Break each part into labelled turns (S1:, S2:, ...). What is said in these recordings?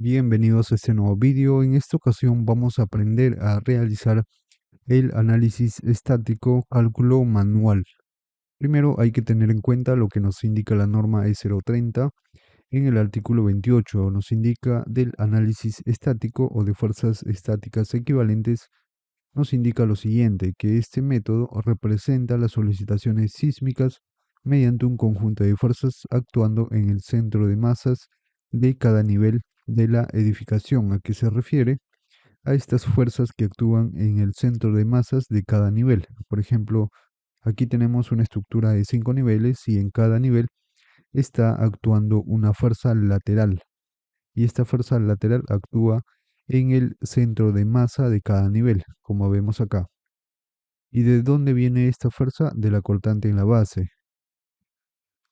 S1: Bienvenidos a este nuevo vídeo. En esta ocasión vamos a aprender a realizar el análisis estático cálculo manual. Primero hay que tener en cuenta lo que nos indica la norma E030 en el artículo 28. Nos indica del análisis estático o de fuerzas estáticas equivalentes. Nos indica lo siguiente, que este método representa las solicitaciones sísmicas mediante un conjunto de fuerzas actuando en el centro de masas de cada nivel de la edificación. ¿A qué se refiere? A estas fuerzas que actúan en el centro de masas de cada nivel. Por ejemplo, aquí tenemos una estructura de 5 niveles y en cada nivel está actuando una fuerza lateral. Y esta fuerza lateral actúa en el centro de masa de cada nivel, como vemos acá. ¿Y de dónde viene esta fuerza? De la cortante en la base.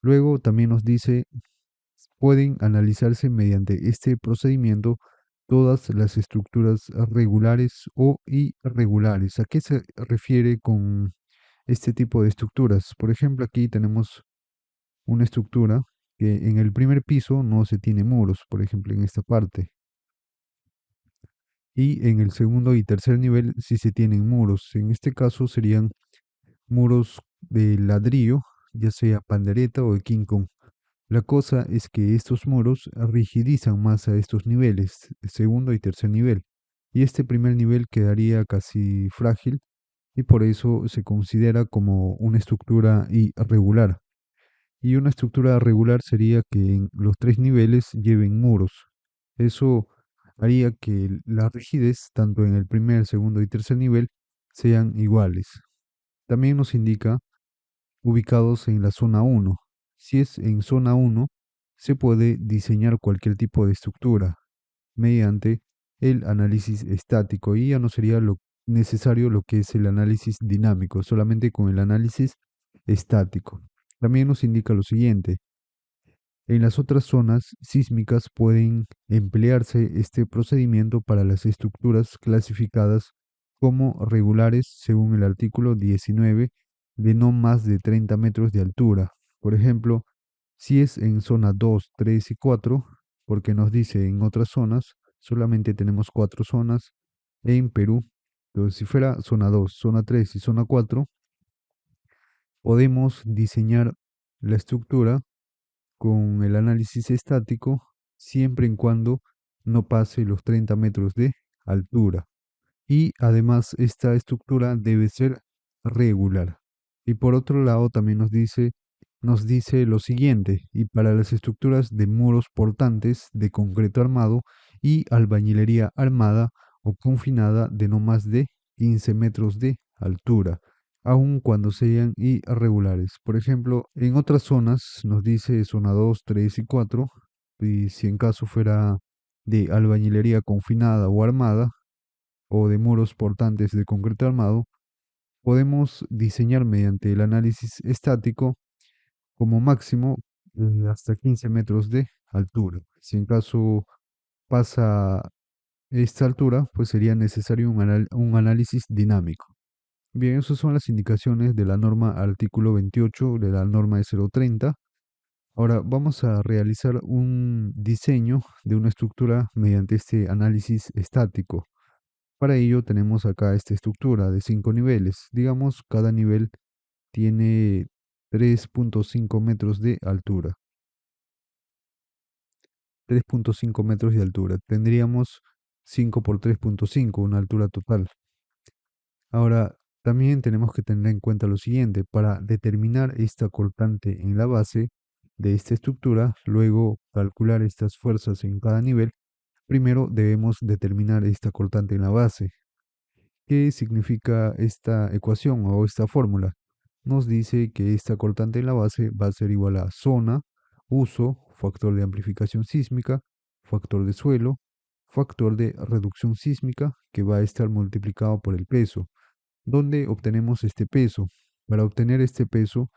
S1: Luego también nos dice, pueden analizarse mediante este procedimiento todas las estructuras regulares o irregulares. ¿A qué se refiere con este tipo de estructuras? Por ejemplo, aquí tenemos una estructura que en el primer piso no se tiene muros, por ejemplo, en esta parte. Y en el segundo y tercer nivel sí se tienen muros. En este caso serían muros de ladrillo, ya sea pandereta o de King Kong. La cosa es que estos muros rigidizan más a estos niveles, segundo y tercer nivel, y este primer nivel quedaría casi frágil y por eso se considera como una estructura irregular. Y una estructura regular sería que en los tres niveles lleven muros. Eso haría que la rigidez, tanto en el primer, segundo y tercer nivel, sean iguales. También nos indica ubicados en la zona 1. Si es en zona 1, se puede diseñar cualquier tipo de estructura mediante el análisis estático y ya no sería lo necesario lo que es el análisis dinámico, solamente con el análisis estático. También nos indica lo siguiente, en las otras zonas sísmicas pueden emplearse este procedimiento para las estructuras clasificadas como regulares según el artículo 19 de no más de 30 metros de altura. Por ejemplo, si es en zona 2, 3 y 4, porque nos dice en otras zonas, solamente tenemos 4 zonas en Perú. Entonces, si fuera zona 2, zona 3 y zona 4, podemos diseñar la estructura con el análisis estático siempre y cuando no pase los 30 metros de altura. Y además esta estructura debe ser regular. Y por otro lado también nos dice lo siguiente, y para las estructuras de muros portantes de concreto armado y albañilería armada o confinada de no más de 15 metros de altura, aun cuando sean irregulares. Por ejemplo, en otras zonas nos dice zona 2, 3 y 4, y si en caso fuera de albañilería confinada o armada, o de muros portantes de concreto armado, podemos diseñar mediante el análisis estático como máximo hasta 15 metros de altura. Si en caso pasa esta altura, pues sería necesario un análisis dinámico. Bien, esas son las indicaciones de la norma artículo 28 de la norma de 030. Ahora vamos a realizar un diseño de una estructura mediante este análisis estático. Para ello tenemos acá esta estructura de 5 niveles. Digamos, cada nivel tiene 3.5 metros de altura. 3.5 metros de altura. Tendríamos 5 por 3.5, una altura total. Ahora, también tenemos que tener en cuenta lo siguiente. Para determinar esta cortante en la base de esta estructura, luego calcular estas fuerzas en cada nivel, primero debemos determinar esta cortante en la base. ¿Qué significa esta ecuación o esta fórmula? Nos dice que esta cortante en la base va a ser igual a zona, uso, factor de amplificación sísmica, factor de suelo, factor de reducción sísmica, que va a estar multiplicado por el peso. ¿Dónde obtenemos este peso? Para obtener este peso,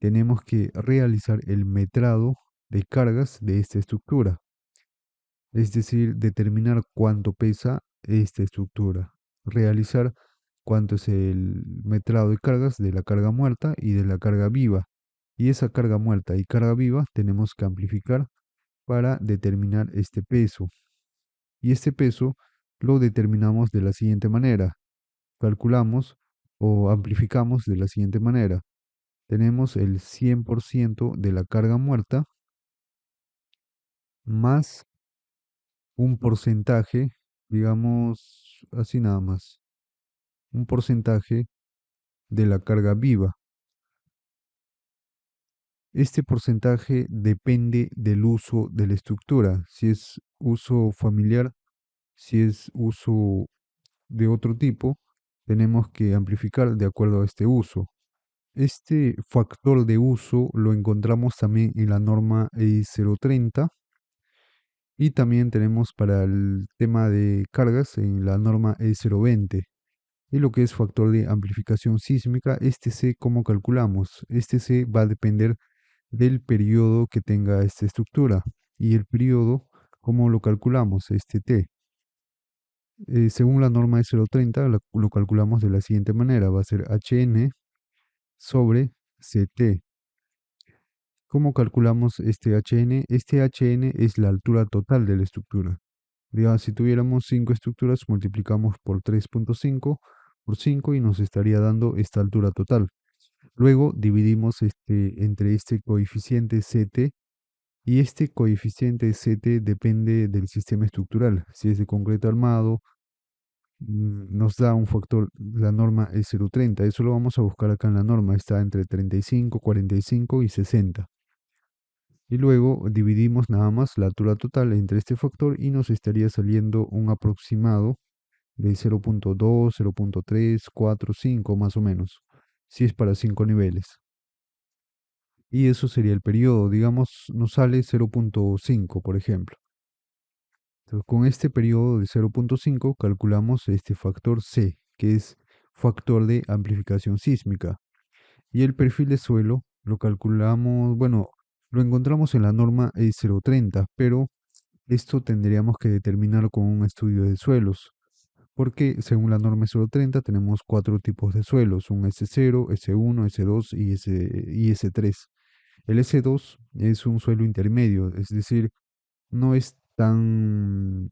S1: tenemos que realizar el metrado de cargas de esta estructura, es decir, determinar cuánto pesa esta estructura, realizar cuánto es el metrado de cargas de la carga muerta y de la carga viva. Y esa carga muerta y carga viva tenemos que amplificar para determinar este peso. Y este peso lo determinamos de la siguiente manera. Calculamos o amplificamos de la siguiente manera. Tenemos el 100% de la carga muerta más un porcentaje, digamos así nada más, un porcentaje de la carga viva. Este porcentaje depende del uso de la estructura, si es uso familiar, si es uso de otro tipo, tenemos que amplificar de acuerdo a este uso. Este factor de uso lo encontramos también en la norma EI 030 y también tenemos para el tema de cargas en la norma EI 020. Y lo que es factor de amplificación sísmica, este C, ¿cómo calculamos? Este C va a depender del periodo que tenga esta estructura. Y el periodo, ¿cómo lo calculamos? Este T. Según la norma de 030, lo calculamos de la siguiente manera. Va a ser HN sobre CT. ¿Cómo calculamos este HN? Este HN es la altura total de la estructura. Digamos, si tuviéramos 5 estructuras, multiplicamos por 3.5 por 5 y nos estaría dando esta altura total. Luego dividimos entre este coeficiente CT y este coeficiente CT depende del sistema estructural. Si es de concreto armado, nos da un factor, la norma es 0,30. Eso lo vamos a buscar acá en la norma. Está entre 35, 45 y 60. Y luego dividimos nada más la altura total entre este factor y nos estaría saliendo un aproximado de 0,2, 0,3, 4, 5 más o menos, si es para 5 niveles. Y eso sería el periodo, digamos, nos sale 0,5, por ejemplo. Entonces, con este periodo de 0,5 calculamos este factor C, que es factor de amplificación sísmica. Y el perfil de suelo lo calculamos, bueno, lo encontramos en la norma EI 030, pero esto tendríamos que determinarlo con un estudio de suelos, porque según la norma 030 tenemos cuatro tipos de suelos, un S0, S1, S2 y S3. El S2 es un suelo intermedio, es decir, no es tan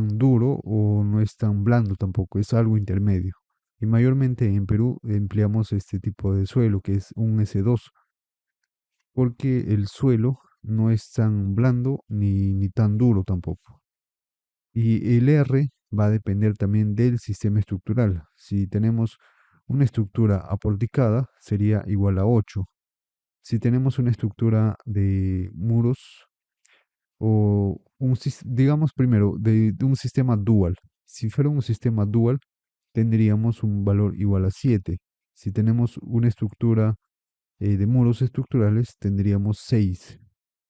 S1: duro o no es tan blando tampoco, es algo intermedio. Y mayormente en Perú empleamos este tipo de suelo, que es un S2, porque el suelo no es tan blando ni tan duro tampoco. Y el R va a depender también del sistema estructural. Si tenemos una estructura aporticada, sería igual a 8. Si tenemos una estructura de muros o digamos primero, de un sistema dual. Si fuera un sistema dual, tendríamos un valor igual a 7. Si tenemos una estructura de muros estructurales, tendríamos 6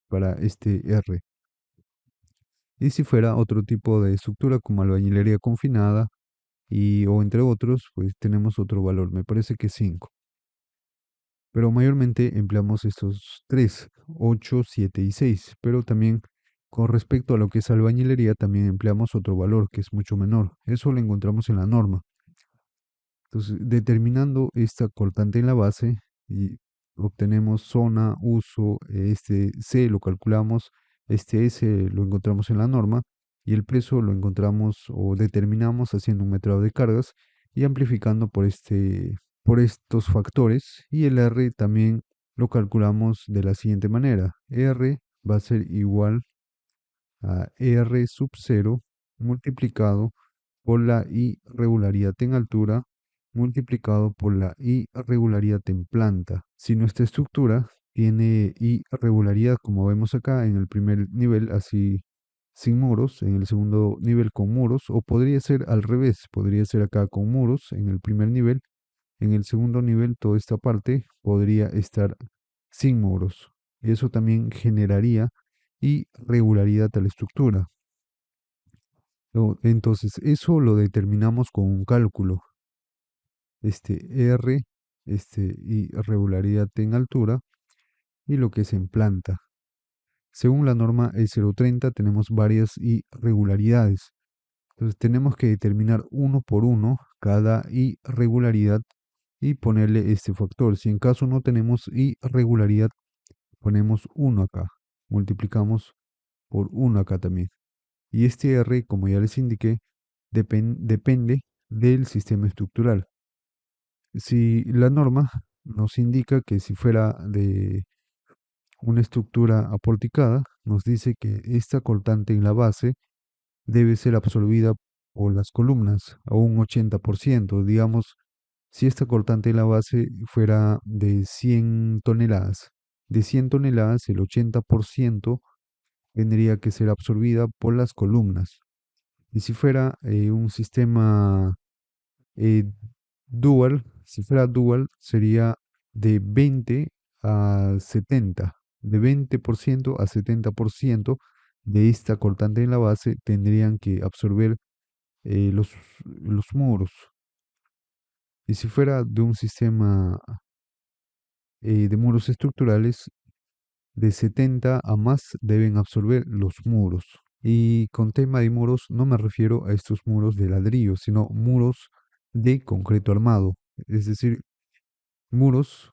S1: para este R. Y si fuera otro tipo de estructura como albañilería confinada o entre otros, pues tenemos otro valor, me parece que 5. Pero mayormente empleamos estos tres, 8, 7 y 6. Pero también con respecto a lo que es albañilería, también empleamos otro valor que es mucho menor. Eso lo encontramos en la norma. Entonces, determinando esta cortante en la base, y obtenemos zona, uso, este C lo calculamos, este S lo encontramos en la norma, y el peso lo encontramos o determinamos haciendo un metrado de cargas y amplificando por estos factores, y el R también lo calculamos de la siguiente manera. R va a ser igual a R sub 0 multiplicado por la irregularidad en altura multiplicado por la irregularidad en planta. Si nuestra estructura tiene irregularidad, como vemos acá en el primer nivel, así sin muros, en el segundo nivel con muros, o podría ser al revés, podría ser acá con muros en el primer nivel, en el segundo nivel toda esta parte podría estar sin muros. Eso también generaría irregularidad a la estructura. Entonces, eso lo determinamos con un cálculo. R, irregularidad en altura y lo que es en planta. Según la norma E030 tenemos varias irregularidades. Entonces tenemos que determinar uno por uno cada irregularidad y ponerle este factor. Si en caso no tenemos irregularidad, ponemos uno acá. Multiplicamos por uno acá también. Y este R, como ya les indiqué, depende del sistema estructural. Si la norma nos indica que si fuera de una estructura aporticada, nos dice que esta cortante en la base debe ser absorbida por las columnas a un 80%. Digamos, si esta cortante en la base fuera de 100 toneladas, de 100 toneladas el 80% tendría que ser absorbida por las columnas. Y si fuera un sistema eh, dual, si fuera dual, sería de 20 a 70, de 20% a 70% de esta cortante en la base tendrían que absorber los muros. Y si fuera de un sistema de muros estructurales, de 70 a más deben absorber los muros. Y con tema de muros no me refiero a estos muros de ladrillo, sino muros de concreto armado. Es decir, muros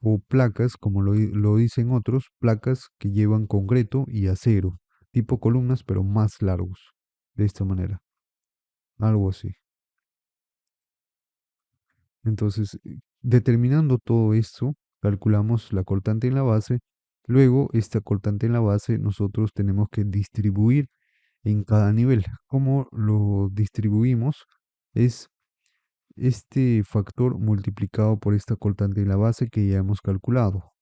S1: o placas, como lo dicen otros, placas que llevan concreto y acero, tipo columnas, pero más largos. De esta manera, algo así. Entonces, determinando todo esto, calculamos la cortante en la base. Luego, esta cortante en la base nosotros tenemos que distribuir en cada nivel. ¿Cómo lo distribuimos? Es este factor multiplicado por esta cortante en la base que ya hemos calculado.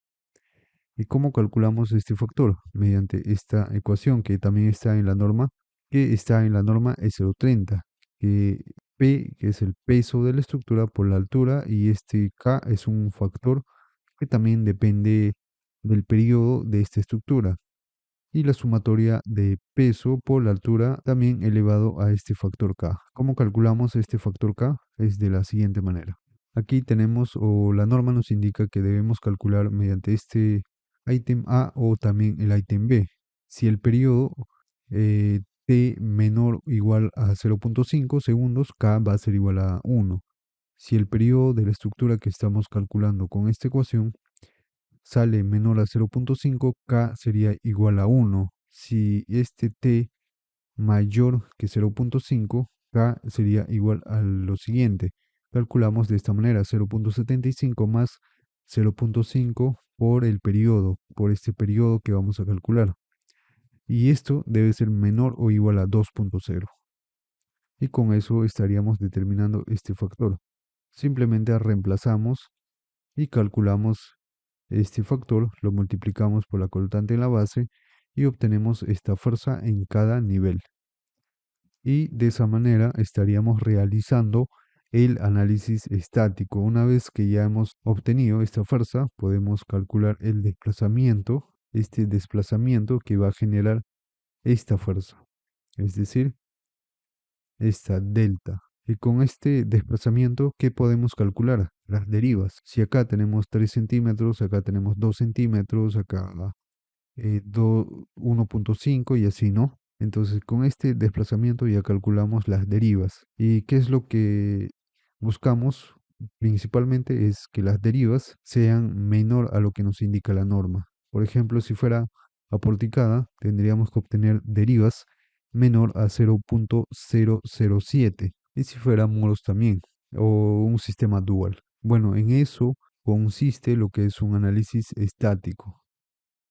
S1: ¿Y cómo calculamos este factor? Mediante esta ecuación que también está en la norma, que está en la norma S030, que P, que es el peso de la estructura por la altura, y este K es un factor que también depende del periodo de esta estructura. Y la sumatoria de peso por la altura también elevado a este factor K. ¿Cómo calculamos este factor K? Es de la siguiente manera. Aquí tenemos, o la norma nos indica que debemos calcular mediante este ítem A o también el ítem B. Si el periodo t menor o igual a 0.5 segundos, K va a ser igual a 1. Si el periodo de la estructura que estamos calculando con esta ecuación sale menor a 0.5, K sería igual a 1. Si este t mayor que 0.5, K sería igual a lo siguiente. Calculamos de esta manera 0.75 más 0.5 por el periodo, por este periodo que vamos a calcular. Y esto debe ser menor o igual a 2.0. Y con eso estaríamos determinando este factor. Simplemente reemplazamos y calculamos este factor, lo multiplicamos por la constante en la base y obtenemos esta fuerza en cada nivel. Y de esa manera estaríamos realizando el análisis estático. Una vez que ya hemos obtenido esta fuerza, podemos calcular el desplazamiento, este desplazamiento que va a generar esta fuerza, es decir, esta delta. Y con este desplazamiento, ¿qué podemos calcular? Las derivas. Si acá tenemos 3 centímetros, acá tenemos 2 centímetros, acá 1.5 y así, ¿no? Entonces, con este desplazamiento ya calculamos las derivas. ¿Y qué es lo que buscamos? Principalmente es que las derivas sean menor a lo que nos indica la norma. Por ejemplo, si fuera aporticada, tendríamos que obtener derivas menor a 0.007. Y si fuera muros también, o un sistema dual. Bueno, en eso consiste lo que es un análisis estático.